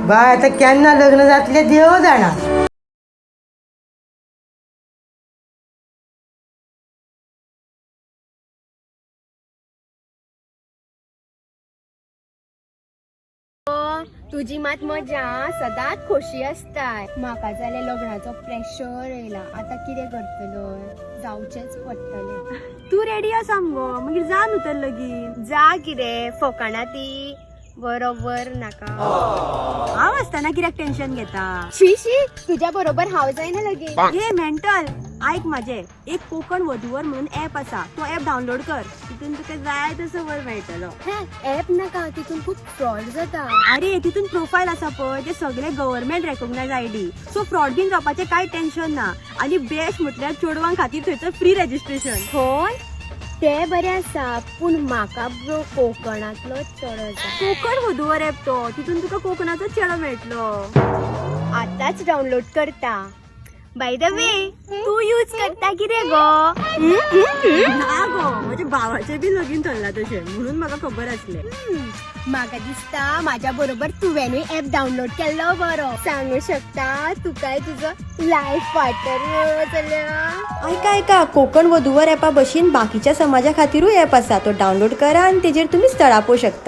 Bye आता केन्ना लग्न जातले देव जाणा. तुझी मात मजा सदांच खोशी असताय. म्हाका जाल्यार लग्नाचो प्रेशर येयला. आता कितें करतलो, जावचेच पडटले. तू रेडी आसा मगो, मागीर जा न्हू तर लगीन. जा कितें फकाणा ती बरोबर नाका. हांव आसतना कित्याक टेन्शन घेता. शी तुझ्या बरोबर हांव जायना लगीन. हे मेंटल ऐक माझे, एक कोकण वधूवर म्हणून ऍप असा, तो ऍप डाउनलोड कर. तितून तुका जाय तसं वर मेळटलो. ऍप नाका, तितून खूप फ्रॉड जाता. अरे तितून प्रोफाईल असा पळय, ते सगळे government recognise ID. So fraud बीन जावपाचे काय टेन्शन ना. आणि बेस्ट म्हटल्यार चेडवां खातीर थंयसर फ्री रजिस्ट्रेशन. होय ते बरें आसा, पूण म्हाका ब्रो कोकणातलो चेडो जाय. कोकण वधूवर ऍप तो, तितून तुका कोकणाचो चेडो मेळटलो. आताच डाउनलोड करता. बाय द वे तू यूज करता कितें गो? ना गो, माझ्या भावाचे बी लगीन थरला तशें, म्हणून म्हाका खबर आसले. म्हाका दिसता माझ्या बरोबर तुवेनूय ऍप डाउनलोड केल्लो बरो. सांगू शकता तुकाय तुजो लायफ पार्टनर जाल्यार. ऐका कोकण वधूवर ऍपा भशेन बाकीच्या समाजा खातीरूय ऍप आसा, तो डाउनलोड करा आणि तेजेर तुम्ही स्थळा पळोवंक शकता.